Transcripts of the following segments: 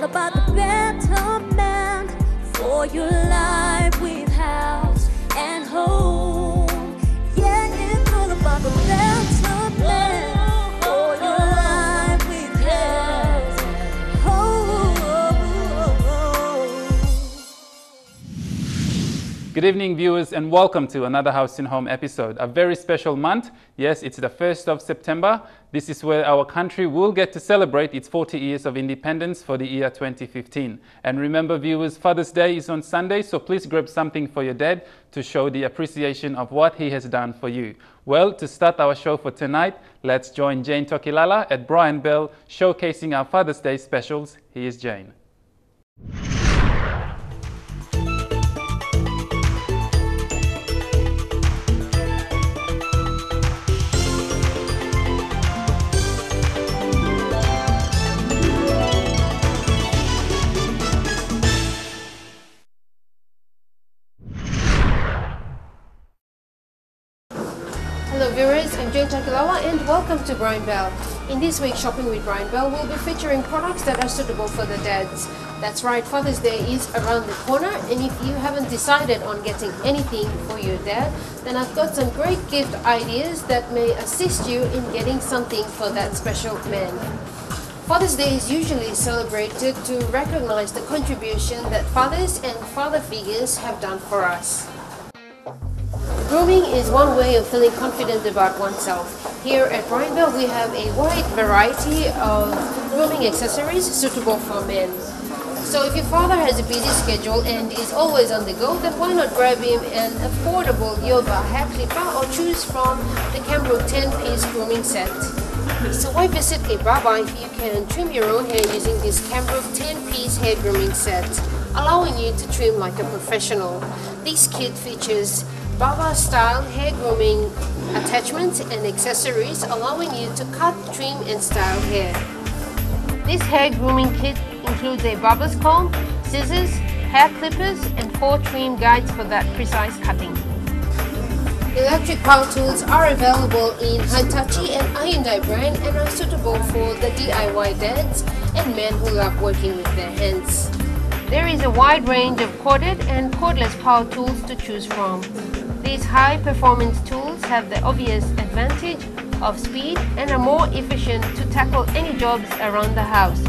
all about the better man for your life with Haus and home. Yeah, it's all about the better man for your life with Haus and home. Good evening, viewers, and welcome to another House and Home episode. A very special month. Yes, it's the 1st of September. This is where our country will get to celebrate its 40 years of independence for the year 2015. And remember, viewers, Father's Day is on Sunday, so please grab something for your dad to show the appreciation of what he has done for you. Well, to start our show for tonight, let's join Jane Tokilala at Brian Bell, showcasing our Father's Day specials. Here's Jane. Hello viewers, I'm Jane Tokilala and welcome to Brian Bell. In this week's Shopping with Brian Bell, we'll be featuring products that are suitable for the dads. That's right, Father's Day is around the corner, and if you haven't decided on getting anything for your dad, then I've got some great gift ideas that may assist you in getting something for that special man. Father's Day is usually celebrated to recognize the contribution that fathers and father figures have done for us. Grooming is one way of feeling confident about oneself. Here at Brian Bell, we have a wide variety of grooming accessories suitable for men. So if your father has a busy schedule and is always on the go, then why not grab him an affordable yoga hair clipper or choose from the Cambrook 10-piece grooming set. So why visit a barber if you can trim your own hair using this Cambrook 10-piece hair grooming set, allowing you to trim like a professional. This kit features barber-style hair grooming attachments and accessories, allowing you to cut, trim and style hair. This hair grooming kit includes a barber's comb, scissors, hair clippers and 4 trim guides for that precise cutting. Electric power tools are available in Hitachi and Hyundai brand and are suitable for the DIY dads and men who love working with their hands. There is a wide range of corded and cordless power tools to choose from. These high-performance tools have the obvious advantage of speed and are more efficient to tackle any jobs around the house,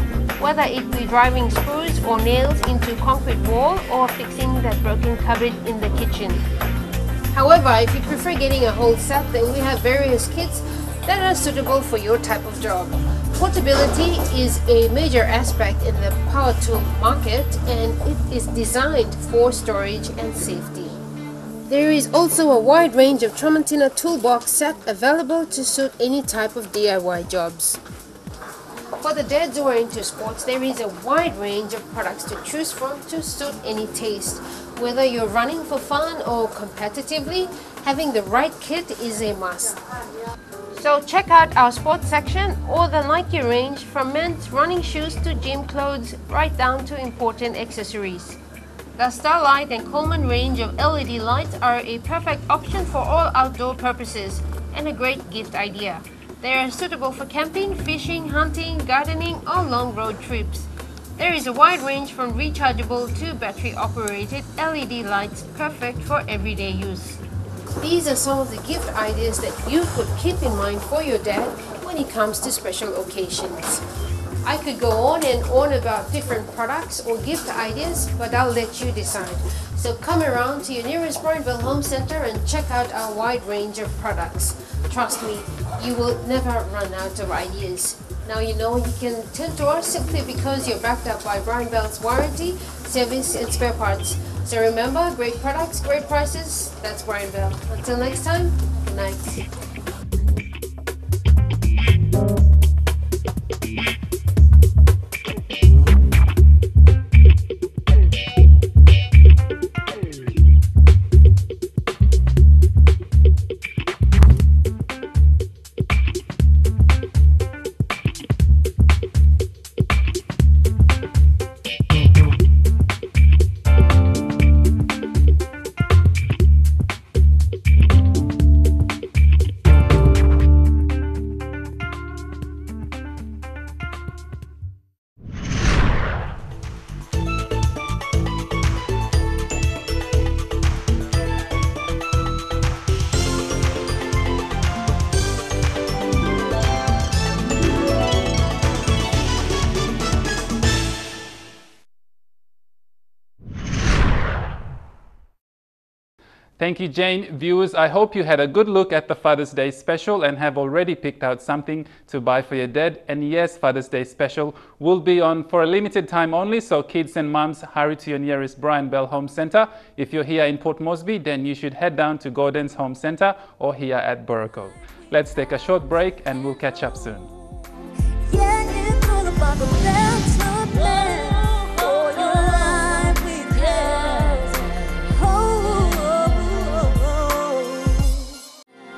whether it be driving screws or nails into concrete wall or fixing that broken cupboard in the kitchen. However, if you prefer getting a whole set, then we have various kits that are suitable for your type of job. Portability is a major aspect in the power tool market, and it is designed for storage and safety. There is also a wide range of Tramontina toolbox set available to suit any type of DIY jobs. For the dads who are into sports, there is a wide range of products to choose from to suit any taste. Whether you're running for fun or competitively, having the right kit is a must. So check out our sports section or the Nike range, from men's running shoes to gym clothes right down to important accessories. The Starlight and Coleman range of LED lights are a perfect option for all outdoor purposes and a great gift idea. They are suitable for camping, fishing, hunting, gardening or long road trips. There is a wide range from rechargeable to battery-operated LED lights, perfect for everyday use. These are some of the gift ideas that you could keep in mind for your dad when it comes to special occasions. I could go on and on about different products or gift ideas, but I'll let you decide. So come around to your nearest Brian Bell Home Center and check out our wide range of products. Trust me, you will never run out of ideas. Now you know you can turn to us simply because you're backed up by Brian Bell's warranty, service and spare parts. So remember, great products, great prices. That's Brian Bell. Until next time, good night. Thank you, Jane. Viewers, I hope you had a good look at the Father's Day special and have already picked out something to buy for your dad. And yes, Father's Day special will be on for a limited time only, so kids and mums, hurry to your nearest Brian Bell Home Centre. If you're here in Port Moresby, then you should head down to Gordon's Home Centre or here at Burraco. Let's take a short break and we'll catch up soon. Yeah, it's all about the better man for your life with Haus.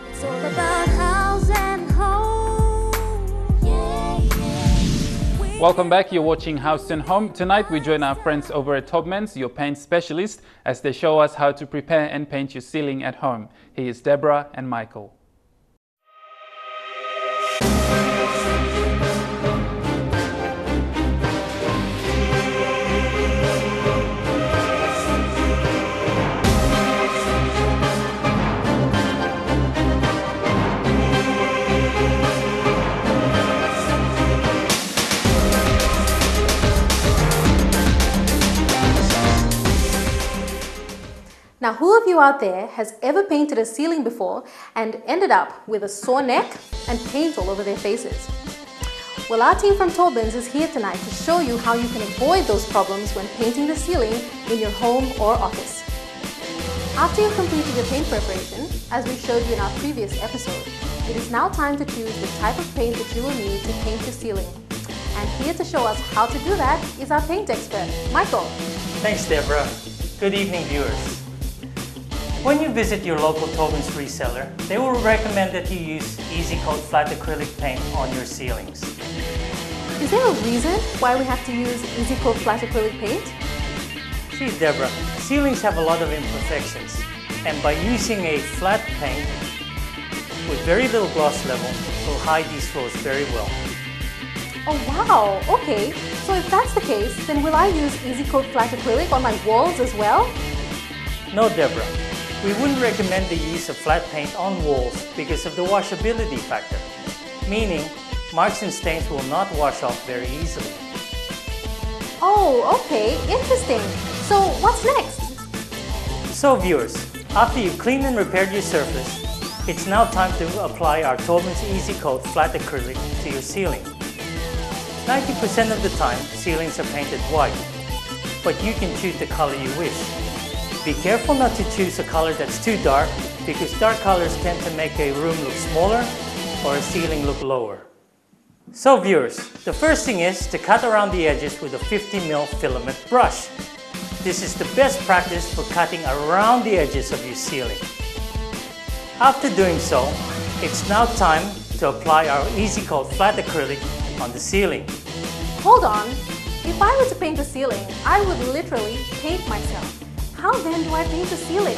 It's all about Haus and home. Yeah. Welcome back. You're watching Haus and Home. Tonight we join our friends over at Taubmans, your paint specialist, as they show us how to prepare and paint your ceiling at home. Here's Deborah and Michael. Now, who of you out there has ever painted a ceiling before and ended up with a sore neck and paint all over their faces? Well, our team from Taubmans is here tonight to show you how you can avoid those problems when painting the ceiling in your home or office. After you've completed your paint preparation, as we showed you in our previous episode, it is now time to choose the type of paint that you will need to paint your ceiling. And here to show us how to do that is our paint expert, Michael. Thanks, Deborah. Good evening, viewers. When you visit your local Taubmans reseller, they will recommend that you use Easy Coat flat acrylic paint on your ceilings. Is there a reason why we have to use Easy Coat flat acrylic paint? See, Deborah, ceilings have a lot of imperfections, and by using a flat paint with very little gloss level will hide these flaws very well. Oh wow, okay. So if that's the case, then will I use Easy Coat flat acrylic on my walls as well? No, Deborah. We wouldn't recommend the use of flat paint on walls because of the washability factor, meaning marks and stains will not wash off very easily. Oh, okay, interesting. So what's next? So viewers, after you've cleaned and repaired your surface, it's now time to apply our Taubmans Easy Coat flat acrylic to your ceiling. 90% of the time, ceilings are painted white, but you can choose the color you wish. Be careful not to choose a color that's too dark, because dark colors tend to make a room look smaller or a ceiling look lower. So viewers, the first thing is to cut around the edges with a 50mm filament brush. This is the best practice for cutting around the edges of your ceiling. After doing so, it's now time to apply our Easy Coat flat acrylic on the ceiling. Hold on. If I were to paint the ceiling, I would literally paint myself. How then do I paint the ceiling?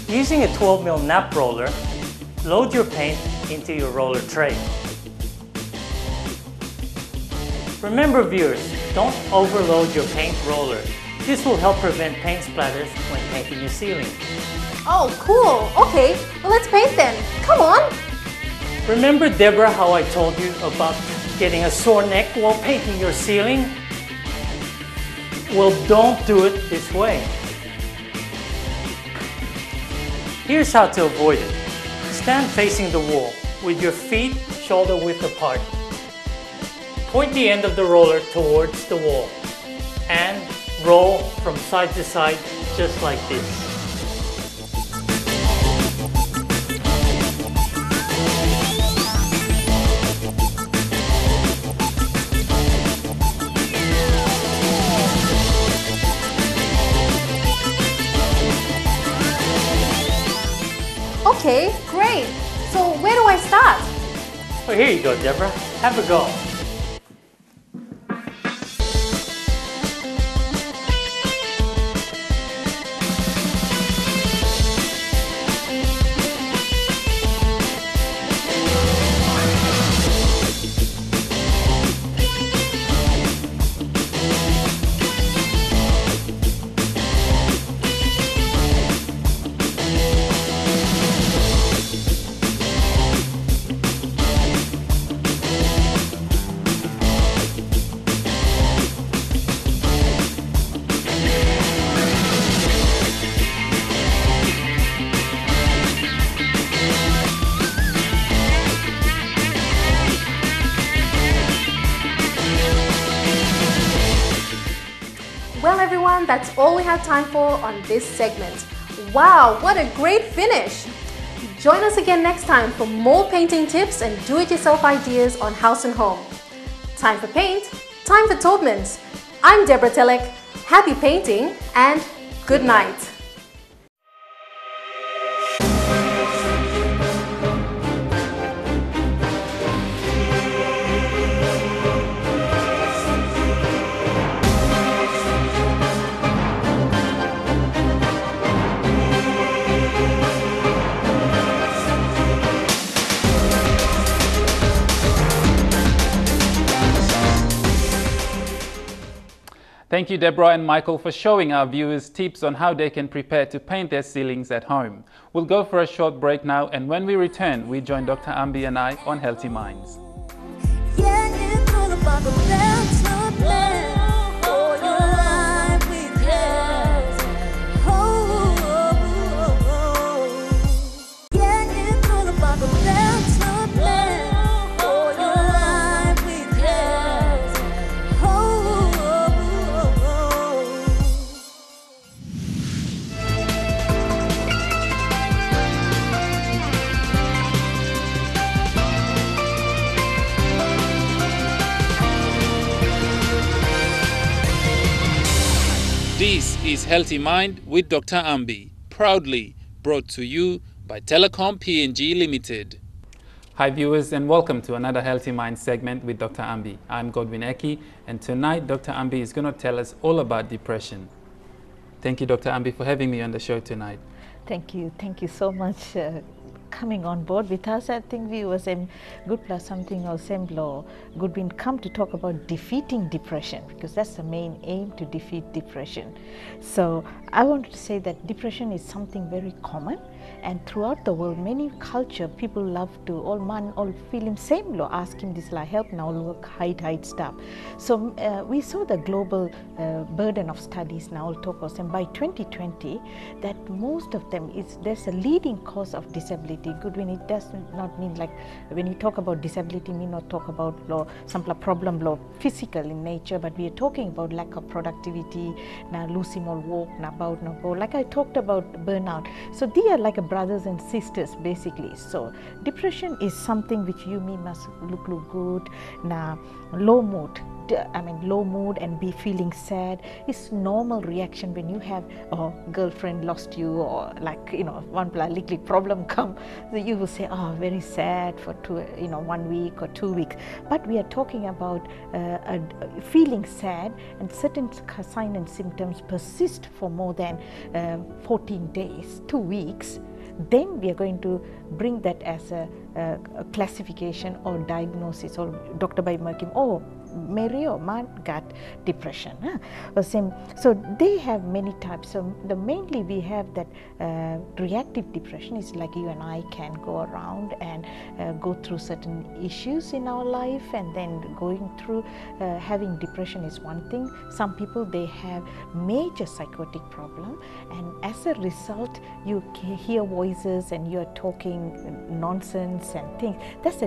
Using a 12mm nap roller, load your paint into your roller tray. Remember viewers, don't overload your paint roller. This will help prevent paint splatters when painting your ceiling. Oh, cool. Okay, well let's paint then. Come on. Remember, Deborah, how I told you about getting a sore neck while painting your ceiling? Well, don't do it this way. Here's how to avoid it. Stand facing the wall with your feet shoulder width apart. Point the end of the roller towards the wall and roll from side to side just like this. Okay, great. So where do I start? Well, here you go, Deborah. Have a go. Well, everyone, that's all we have time for on this segment. Wow, what a great finish! Join us again next time for more painting tips and do-it-yourself ideas on house and home. Time for paint, time for Taubmans. I'm Deborah Telek. Happy painting and good night. Thank you, Deborah and Michael, for showing our viewers tips on how they can prepare to paint their ceilings at home. We'll go for a short break now, and when we return, we join Dr. Ambi and I on Healthy Minds. Yeah, it's all about the better plan for your life with health. Yeah, it's all about the better plan for your life with health. This is Healthy Mind with Dr. Ambi, proudly brought to you by Telecom PNG Limited. Hi viewers, and welcome to another Healthy Mind segment with Dr. Ambi. I'm Godwin Eki, and tonight Dr. Ambi is going to tell us all about depression. Thank you, Dr. Ambi, for having me on the show tonight. Thank you so much coming on board with us. I think we was good plus something or semblo good been come to talk about defeating depression, because that's the main aim, to defeat depression. So I wanted to say that depression is something very common, and throughout the world, many culture people love to all feel him same lo ask him this la help now look hide stuff. So we saw the global burden of studies now talk about them by 2020 that most of them there's a leading cause of disability. Good when it does not mean like when you talk about disability, mean not talk about some problem physical in nature, but we are talking about lack of productivity, na losing all work, na about no go. Like I talked about burnout. So they are like a brothers and sisters basically. So depression is something which you me must look good, na low mood. Low mood and be feeling sad is normal reaction when you have a girlfriend lost you, or like one problem come, so you will say very sad for 1 week or 2 weeks. But we are talking about feeling sad and certain signs and symptoms persist for more than 14 days, 2 weeks. Then we are going to bring that as a classification or diagnosis, or doctor by Merkim, Mary or man got depression. So they have many types. So mainly we have that reactive depression is like you and I can go around and go through certain issues in our life, and then going through having depression is one thing. Some people, they have major psychotic problem, and as a result you hear voices and you're talking nonsense and things. That's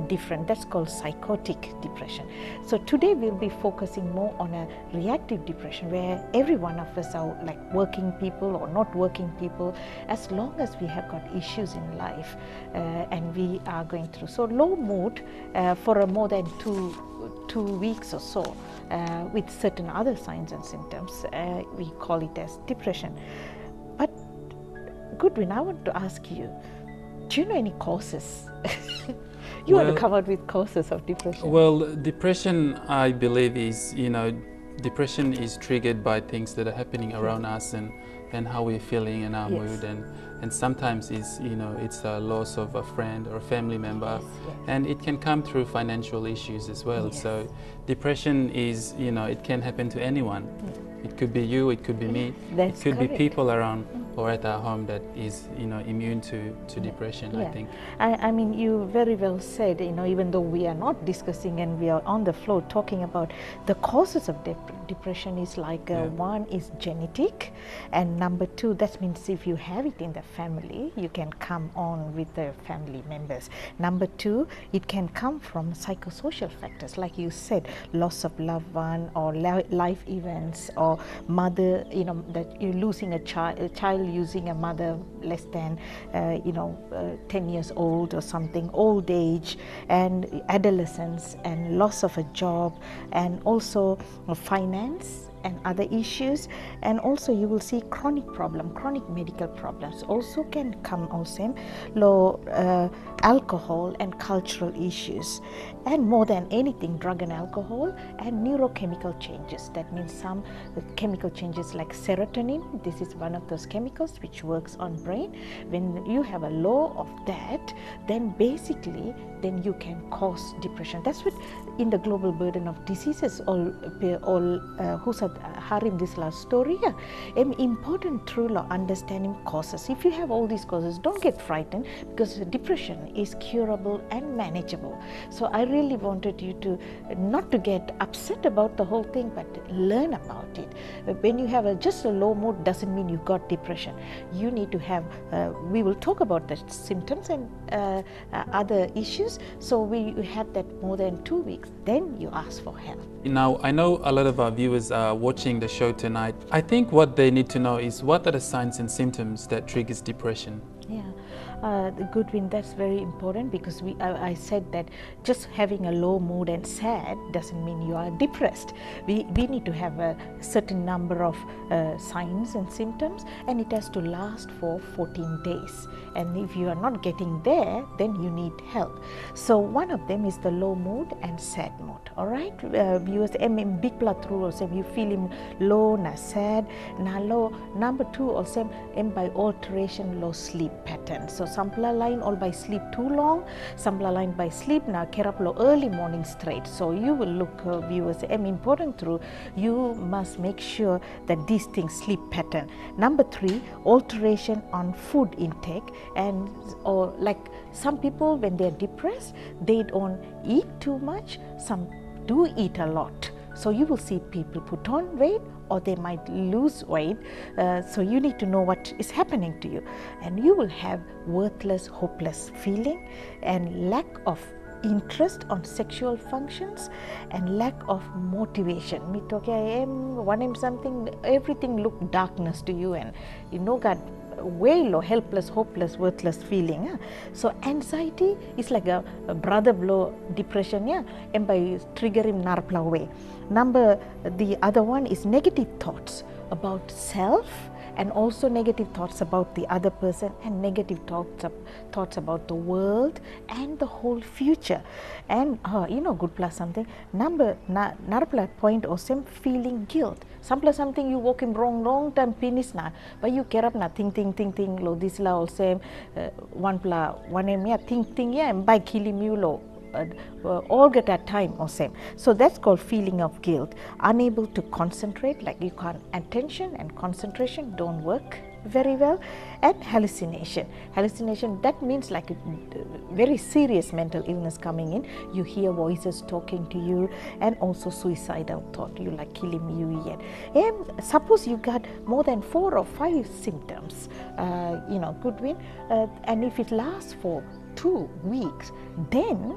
that's called psychotic depression. So today we'll be focusing more on a reactive depression, where every one of us are like working people or not working people, as long as we have got issues in life and we are going through. So low mood for more than two weeks or so with certain other signs and symptoms, we call it as depression. But Goodwin, I want to ask you, do you know any causes? You want to come out with causes of depression? Well, depression, I believe, is, depression is triggered by things that are happening around us and how we're feeling in our mood, and sometimes it's it's a loss of a friend or a family member, and it can come through financial issues as well. So depression is, it can happen to anyone. It could be you, it could be me, it could be people around. or at our home that is, immune to depression, I think. I mean, you very well said, even though we are not discussing and we are on the floor talking about the causes of depression is like one is genetic, and number two, that means if you have it in the family, you can come on with the family members. Number two, it can come from psychosocial factors, like you said, loss of loved one or life events, or mother, that you're losing a child using a mother less than 10 years old or something, old age, and adolescence, and loss of a job, and also finance and other issues. And also you will see chronic medical problems also can come also, alcohol and cultural issues, and more than anything, drug and alcohol, and neurochemical changes. That means some chemical changes like serotonin. This is one of those chemicals which works on brain. When you have a low of that, then basically you can cause depression. That's what in the global burden of diseases, who said Harim this last story here. Important through understanding causes. If you have all these causes, don't get frightened, because depression is curable and manageable. So I really wanted you to not to get upset about the whole thing, but learn about it. When you have just a low mood doesn't mean you got depression. You need to have, we will talk about the symptoms and other issues. So we have that more than 2 weeks, then you ask for help. Now, I know a lot of our viewers are watching the show tonight. I think what they need to know is, what are the signs and symptoms that triggers depression? Goodwin, that's very important, because I said that just having a low mood and sad doesn't mean you are depressed. We need to have a certain number of signs and symptoms, and it has to last for 14 days. And if you are not getting there, then you need help. So one of them is the low mood and sad mood. All right, viewers, big blood through also you feeling low, na sad, na low. Number two also by alteration low sleep pattern. So some line all by sleep too long, some line by sleep now kerap low early morning straight. So you will look, viewers, important through, you must make sure that these things sleep pattern. Number three, alteration on food intake, and or like some people when they are depressed, they don't eat too much, some do eat a lot. So you will see people put on weight, or they might lose weight. So you need to know what is happening to you. And you will have worthless, hopeless feeling, and lack of interest on sexual functions, and lack of motivation. Me talk, something, everything look darkness to you, and God, way low, helpless, hopeless, worthless feeling. So anxiety is like a brother blow depression, and by triggering narpla way. The other one is negative thoughts about self, and also negative thoughts about the other person, and negative thoughts about the world and the whole future. And good plus something. Narpla point also feeling guilt. Something you walk in wrong time finish na, but you care up na think lo this la also one think and by killing you lo. All get at time or same. So that's called feeling of guilt. Unable to concentrate, like you can't, attention and concentration don't work very well. And hallucination, that means like a very serious mental illness coming in. You hear voices talking to you, and also suicidal thought, you like killing you yet. And suppose you got more than 4 or 5 symptoms, Goodwin, and if it lasts for 2 weeks, then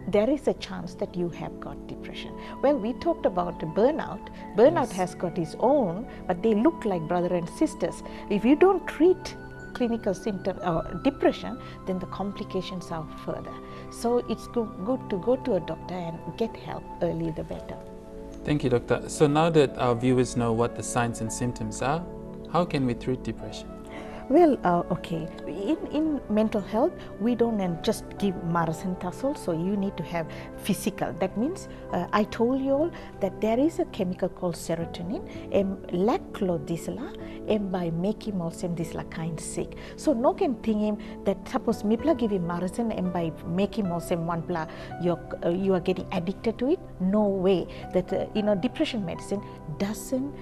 there is a chance that you have got depression. Well, we talked about burnout. Burnout has got its own, but they look like brother and sisters. If you don't treat clinical symptom or depression, then the complications are further. So it's good to go to a doctor and get help early the better. Thank you, doctor. So now that our viewers know what the signs and symptoms are, how can we treat depression? Well, okay, in mental health, we don't just give marasentasol, so you need to have physical. That means, I told you all that there is a chemical called serotonin, lack disla, by making also disla kind sick. So no can think him that suppose mipla give him marasen, by making also one pla, you are getting addicted to it. No way. That depression medicine doesn't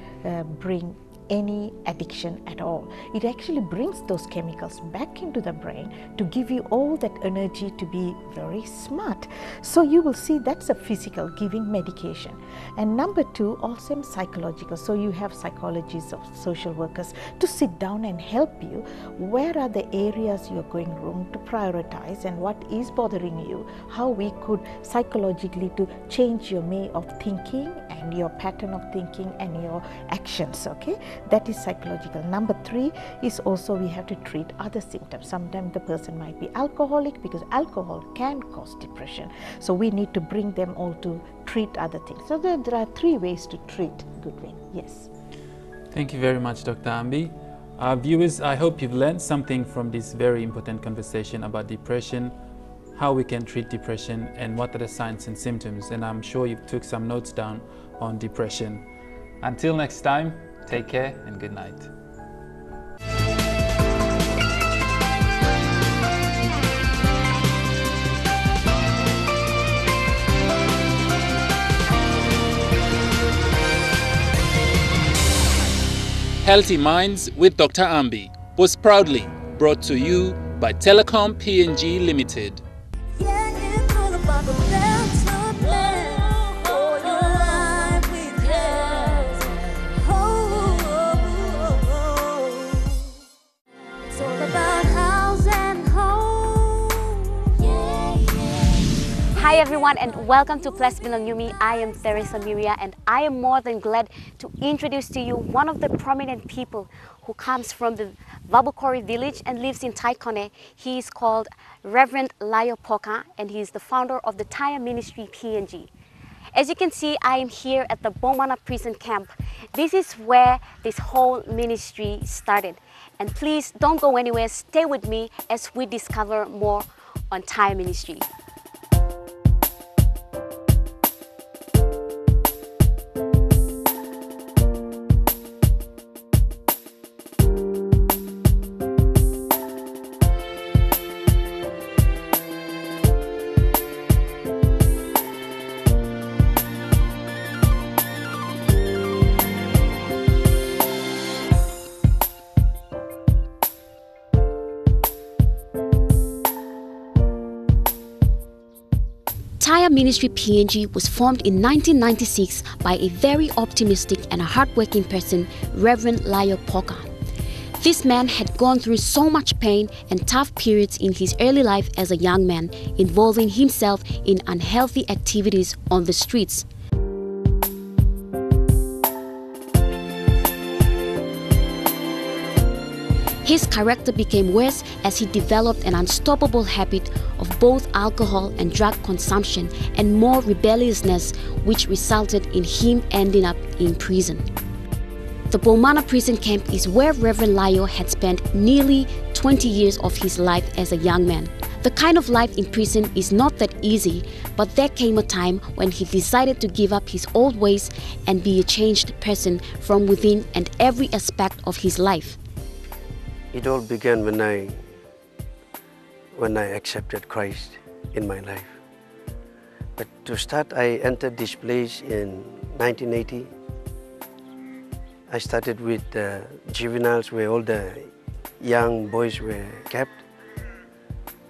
bring any addiction at all. It actually brings those chemicals back into the brain to give you all that energy to be very smart. So you will see that's a physical, giving medication. And number two, also psychological. So you have psychologists or social workers to sit down and help you. Where are the areas you're going wrong, to prioritize, and what is bothering you, how we could psychologically to change your way of thinking and your pattern of thinking and your actions. Okay, that is psychological. Number three is also we have to treat other symptoms. Sometimes the person might be alcoholic, because alcohol can cause depression, so we need to bring them all to treat other things. So there are three ways to treat Goodwin. Yes. Thank you very much, Dr. Ambi. Viewers, I hope you've learned something from this very important conversation about depression, how we can treat depression, and what are the signs and symptoms. And I'm sure you took some notes down on depression. Until next time, take care and good night. Healthy Minds with Dr. Ambi was proudly brought to you by Telecom PNG Limited. Yeah, it's all about the better man for your life with Haus. It's all about Haus and home. Hi everyone, and welcome to Ples, Bilong. I am Teresa Miria, and I am more than glad to introduce to you one of the prominent people who comes from the Vabukori village and lives in Taikone. He is called Reverend Layo Poka, and he is the founder of the Thai Ministry PNG. As you can see, I am here at the Bomana prison camp. This is where this whole ministry started. And please don't go anywhere, stay with me as we discover more on Thai Ministry. Thai Ministry PNG was formed in 1996 by a very optimistic and a hardworking person, Reverend Layo Poka. This man had gone through so much pain and tough periods in his early life as a young man, involving himself in unhealthy activities on the streets. His character became worse as he developed an unstoppable habit of both alcohol and drug consumption and more rebelliousness, which resulted in him ending up in prison. The Bomana prison camp is where Reverend Layo had spent nearly 20 years of his life as a young man. The kind of life in prison is not that easy, but there came a time when he decided to give up his old ways and be a changed person from within and every aspect of his life. It all began when I accepted Christ in my life. But to start, I entered this place in 1980. I started with juveniles, where all the young boys were kept.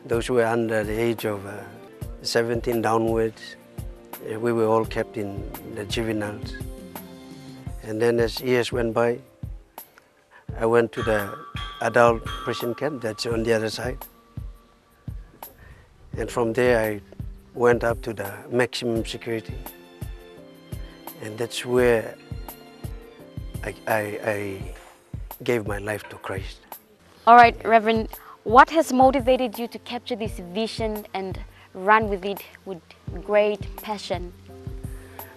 Those who were under the age of 17 downwards, we were all kept in the juveniles. And then as years went by, I went to the adult prison camp that's on the other side. And from there I went up to the maximum security. And that's where I gave my life to Christ. All right, Reverend, what has motivated you to capture this vision and run with it with great passion?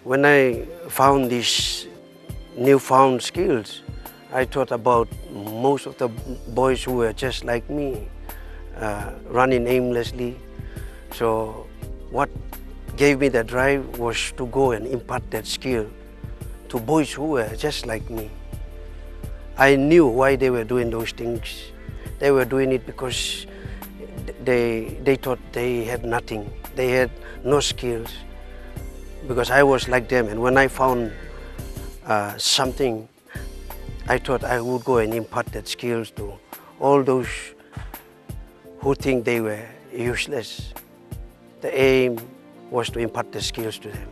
When I found these newfound skills, I thought about most of the boys who were just like me, running aimlessly. So what gave me the drive was to go and impart that skill to boys who were just like me. I knew why they were doing those things. They were doing it because they thought they had nothing. They had no skills. Because I was like them, and when I found something I thought I would go and impart that skills to all those who think they were useless. The aim was to impart the skills to them.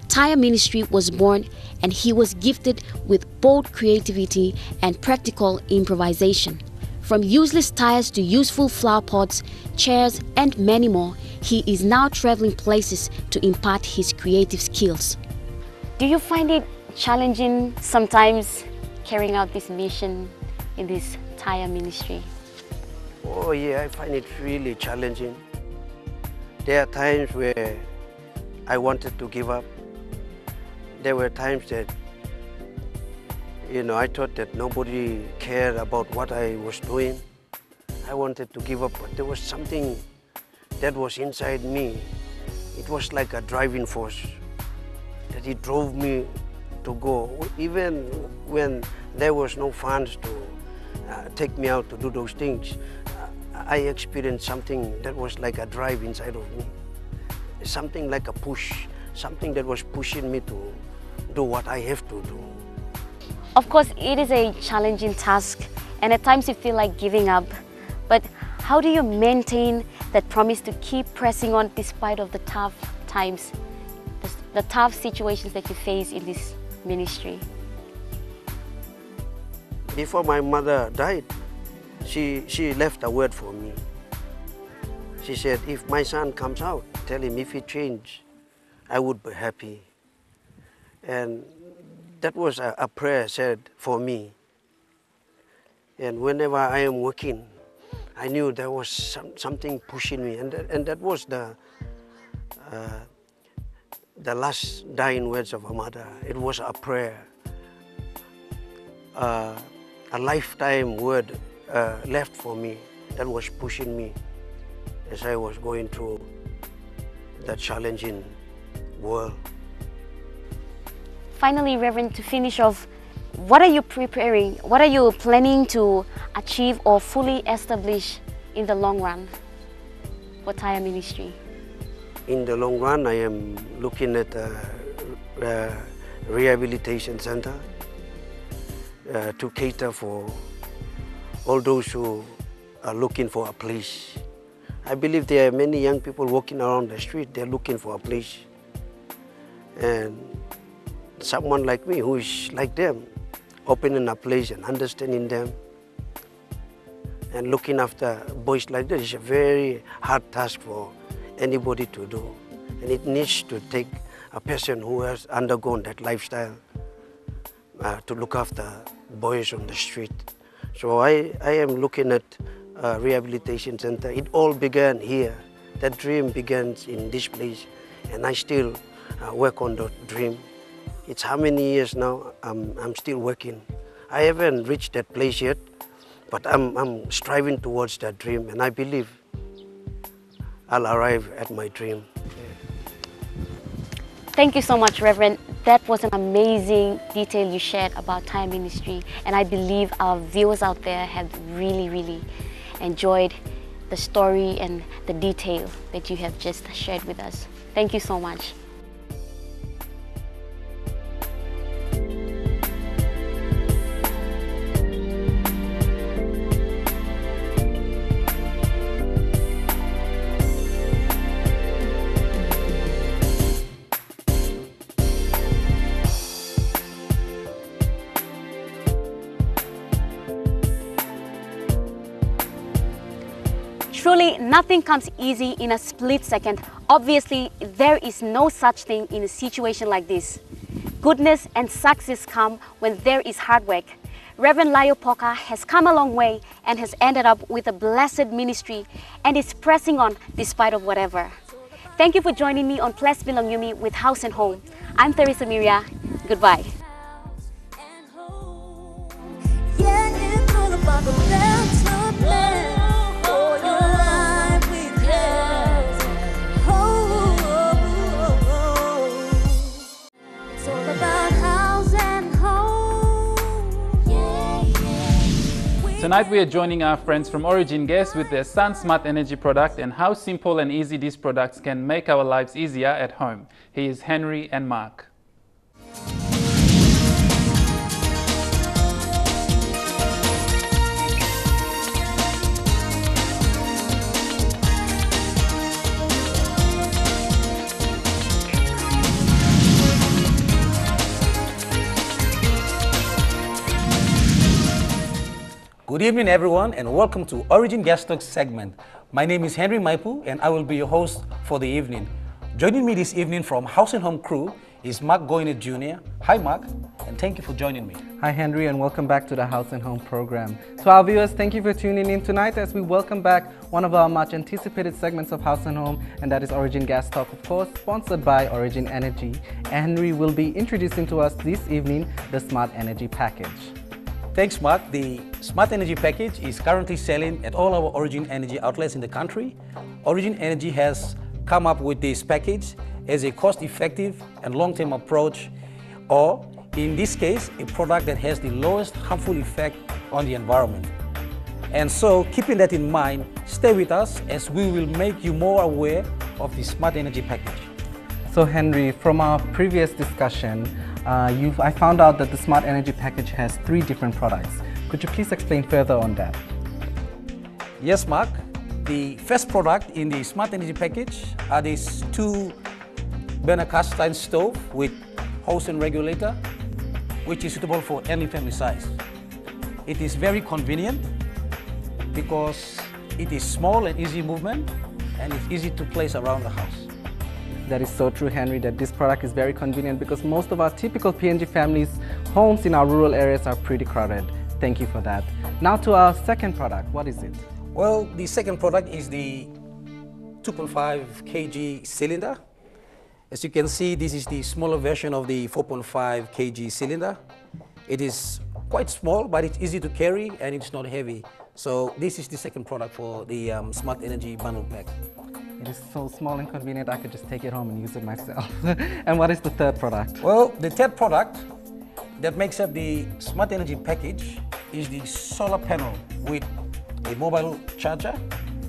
Tire Ministry was born, and he was gifted with bold creativity and practical improvisation. From useless tires to useful flower pots, chairs, and many more, he is now traveling places to impart his creative skills. Do you find it challenging sometimes carrying out this mission in this Tire Ministry? Oh yeah, I find it really challenging. There are times where I wanted to give up. There were times that, I thought that nobody cared about what I was doing. I wanted to give up, but there was something that was inside me. It was like a driving force that it drove me to go. Even when there was no funds to take me out to do those things, I experienced something that was like a drive inside of me. Something like a push, something that was pushing me to do what I have to do. Of course, it is a challenging task, and at times you feel like giving up. But how do you maintain that promise to keep pressing on despite of the tough times, the tough situations that you face in this ministry? Before my mother died, she left a word for me. She said, if my son comes out, tell him if he changes, I would be happy. And that was a prayer said for me. And whenever I am working, I knew there was something pushing me. And that was the last dying words of a mother. It was a prayer, a lifetime word left for me that was pushing me as I was going through that challenging world. Finally, Reverend, to finish off, what are you preparing? What are you planning to achieve or fully establish in the long run for Tire Ministry? In the long run, I am looking at a rehabilitation center to cater for all those who are looking for a place. I believe there are many young people walking around the street, they're looking for a place. And someone like me who is like them, opening a place and understanding them and looking after boys like that is a very hard task for anybody to do. And it needs to take a person who has undergone that lifestyle to look after boys on the street. So I am looking at a rehabilitation center. It all began here. That dream begins in this place, and I still work on that dream. It's how many years now I'm still working. I haven't reached that place yet, but I'm striving towards that dream, and I believe I'll arrive at my dream. Thank you so much, Reverend. That was an amazing detail you shared about Tire Ministry, and I believe our viewers out there have really enjoyed the story and the detail that you have just shared with us. Thank you so much. Truly, nothing comes easy in a split second. Obviously, there is no such thing in a situation like this. Goodness and success come when there is hard work. Reverend Lio Poka has come a long way and has ended up with a blessed ministry and is pressing on despite of whatever. Thank you for joining me on Ples Bilong with House and Home. I'm Teresa Miria. Goodbye. Tonight we are joining our friends from Origin Gas with their Sun Smart Energy product and how simple and easy these products can make our lives easier at home. Here's Henry and Mark. Good evening, everyone, and welcome to Origin Gas Talk segment. My name is Henry Maipu, and I will be your host for the evening. Joining me this evening from House and Home crew is Mark Goynet Jr. Hi, Mark, and thank you for joining me. Hi, Henry, and welcome back to the House and Home program. To our viewers, thank you for tuning in tonight as we welcome back one of our much anticipated segments of House and Home, and that is Origin Gas Talk, of course, sponsored by Origin Energy. Henry will be introducing to us this evening the Smart Energy Package. Thanks, Mark. The Smart Energy Package is currently selling at all our Origin Energy outlets in the country. Origin Energy has come up with this package as a cost-effective and long-term approach, or in this case, a product that has the lowest harmful effect on the environment. And so, keeping that in mind, stay with us as we will make you more aware of the Smart Energy Package. So, Henry, from our previous discussion, I found out that the Smart Energy Package has 3 different products. Could you please explain further on that? Yes, Mark. The first product in the Smart Energy Package are these 2 burner cast iron stove with hose and regulator, which is suitable for any family size. It is very convenient because it is small and easy movement, and it's easy to place around the house. That is so true, Henry, that this product is very convenient because most of our typical PNG families' homes in our rural areas are pretty crowded. Thank you for that. Now to our second product, what is it? Well, the second product is the 2.5 kg cylinder. As you can see, this is the smaller version of the 4.5 kg cylinder. It is quite small, but it's easy to carry and it's not heavy. So this is the second product for the Smart Energy Bundle Pack. It is so small and convenient, I could just take it home and use it myself. And what is the third product? Well, the third product that makes up the Smart Energy Package is the solar panel with a mobile charger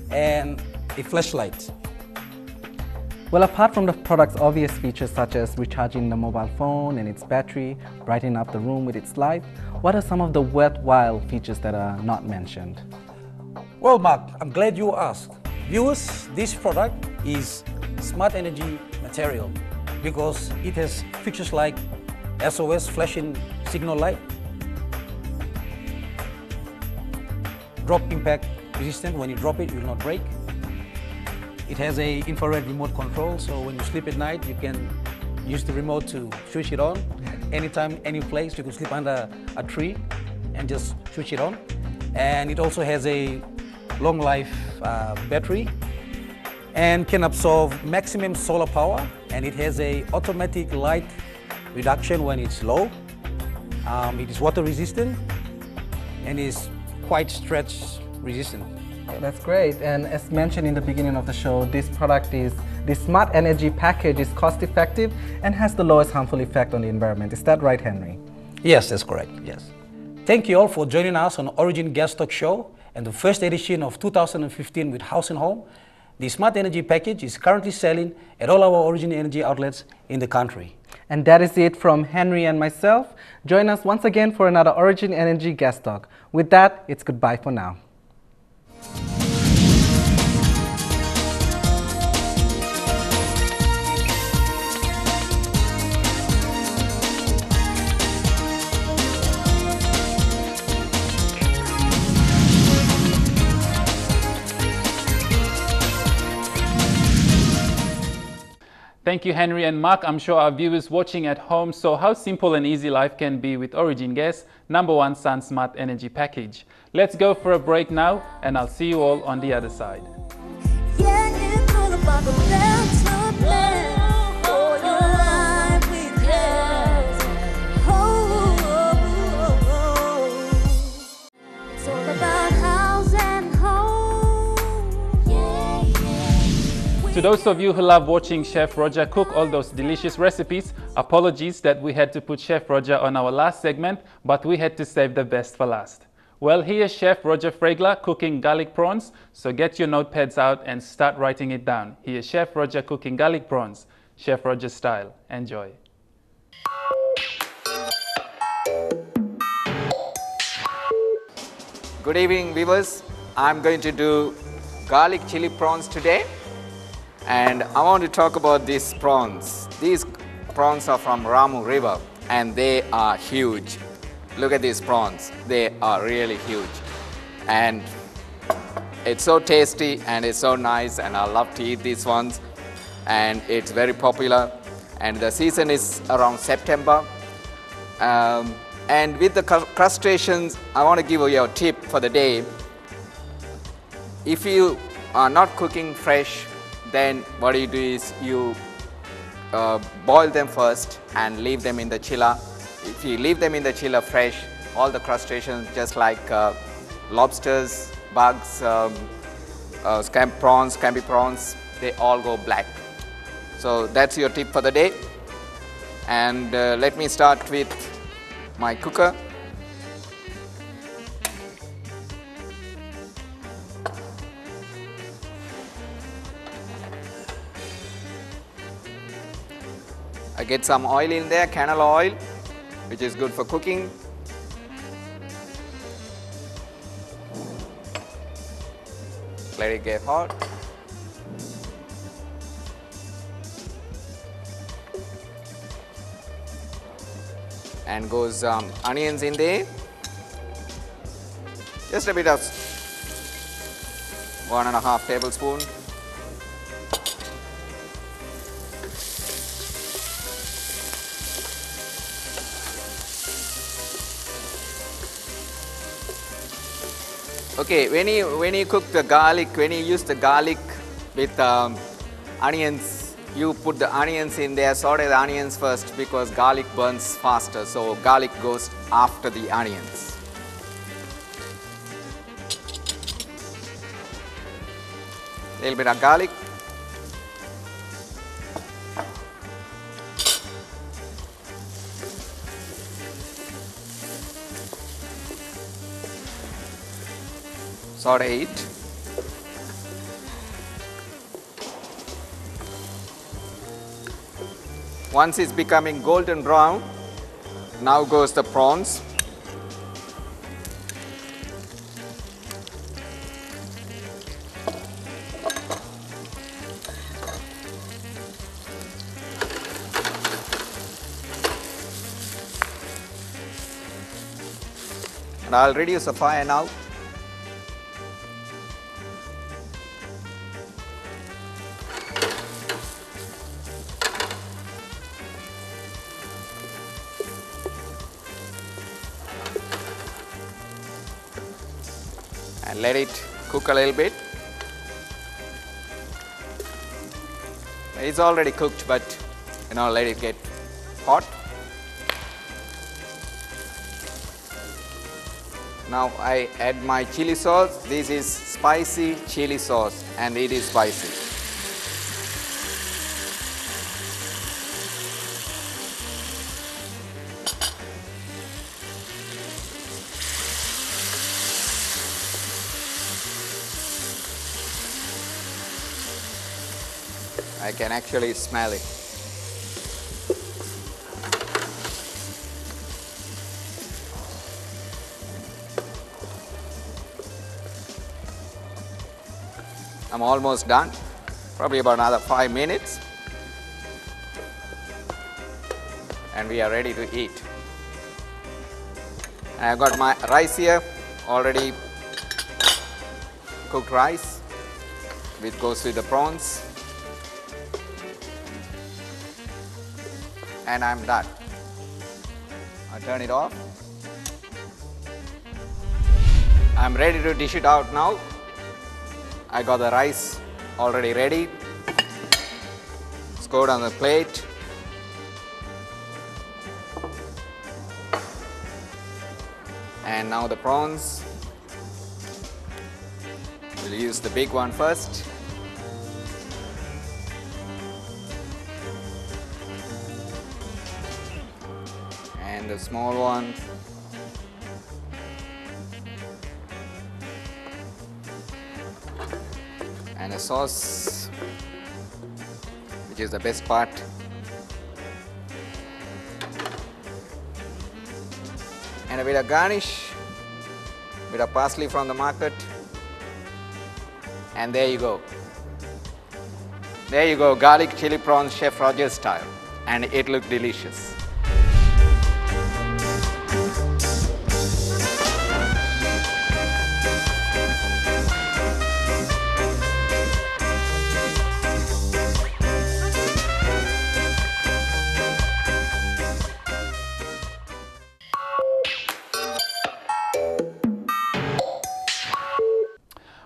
and a flashlight. Well, apart from the product's obvious features such as recharging the mobile phone and its battery, brightening up the room with its light, what are some of the worthwhile features that are not mentioned? Well, Mark, I'm glad you asked. Viewers, this product is Smart Energy material because it has features like SOS flashing signal light, drop impact resistant. When you drop it, it will not break. It has a infrared remote control, so when you sleep at night, you can use the remote to switch it on. Anytime, any place, you can sleep under a tree and just switch it on. And it also has a long life battery and can absorb maximum solar power, and it has a automatic light reduction when it's low. It is water resistant and is quite stretch resistant. That's great, and as mentioned in the beginning of the show, this Smart Energy Package is cost effective and has the lowest harmful effect on the environment. Is that right, Henry? Yes, that's correct, yes. Thank you all for joining us on Origin Gas Talk Show and the first edition of 2015 with House and Home. The Smart Energy Package is currently selling at all our Origin Energy outlets in the country. And that is it from Henry and myself. Join us once again for another Origin Energy Gas Talk. With that, it's goodbye for now. Thank you, Henry and Mark. I'm sure our viewers watching at home saw how simple and easy life can be with Origin Gas #1 Sun Smart Energy Package. Let's go for a break now, and I'll see you all on the other side. Yeah, it's all about the better man for your life with Haus. It's all about Haus and Home. To those of you who love watching Chef Roger cook all those delicious recipes, apologies that we had to put Chef Roger on our last segment, but we had to save the best for last. Well, here's Chef Roger Fregler cooking garlic prawns, so get your notepads out and start writing it down. Here's Chef Roger cooking garlic prawns, Chef Roger style. Enjoy. Good evening, viewers. I'm going to do garlic chili prawns today, and I want to talk about these prawns. These prawns are from Ramu River and they are huge. Look at these prawns, they are really huge. And it's so tasty and it's so nice, and I love to eat these ones, and it's very popular, and the season is around September. And with the crustaceans, I want to give you a tip for the day. If you are not cooking fresh, then what you do is you boil them first and leave them in the chiller. If you leave them in the chiller fresh, all the crustaceans, just like lobsters, bugs, scampi prawns, they all go black. So that's your tip for the day. And let me start with my cooker. I get some oil in there, canola oil, which is good for cooking. Let it get hot. And goes onions in there. Just a bit of 1.5 tablespoons. Okay, when you cook the garlic, when you use the garlic with onions, you put the onions in there, saute the onions first, because garlic burns faster, so garlic goes after the onions. Little bit of garlic. Saute it. Once it's becoming golden brown, now goes the prawns. And I'll reduce the fire now. And let it cook a little bit. It's already cooked, but let it get hot. Now I add my chili sauce. This is spicy chili sauce, and it is spicy. I can actually smell it. I'm almost done, probably about another 5 minutes, and we are ready to eat. I've got my rice here, already cooked rice, which goes with the prawns. And I'm done. I'll turn it off. I'm ready to dish it out now. I got the rice already ready. Let's go on the plate. And now the prawns. We'll use the big one first. And the small one. And the sauce, which is the best part. And a bit of garnish, a bit of parsley from the market. And there you go. There you go, garlic chili prawns Chef Roger style. And it looked delicious.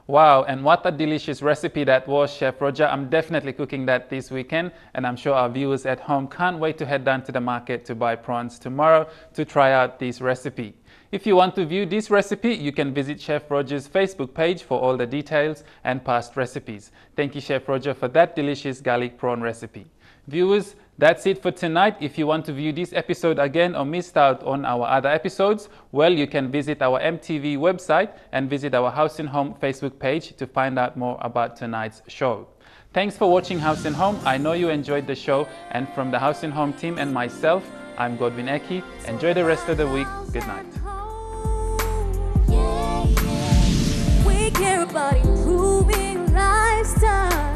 Wow, and what a delicious recipe that was, Chef Roger. I'm definitely cooking that this weekend, and I'm sure our viewers at home can't wait to head down to the market to buy prawns tomorrow to try out this recipe. If you want to view this recipe, you can visit Chef Roger's Facebook page for all the details and past recipes. Thank you, Chef Roger, for that delicious garlic prawn recipe. Viewers, that's it for tonight. If you want to view this episode again or missed out on our other episodes, well, you can visit our EMTV website and visit our House and Home Facebook page to find out more about tonight's show. Thanks for watching House and Home. I know you enjoyed the show, and from the House and Home team and myself, I'm Godwin Eki. Enjoy the rest of the week. Good night. We care about improving lifestyles.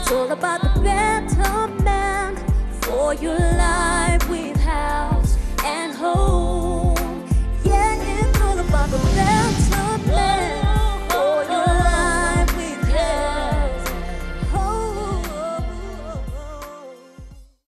It's all about the better man for your life.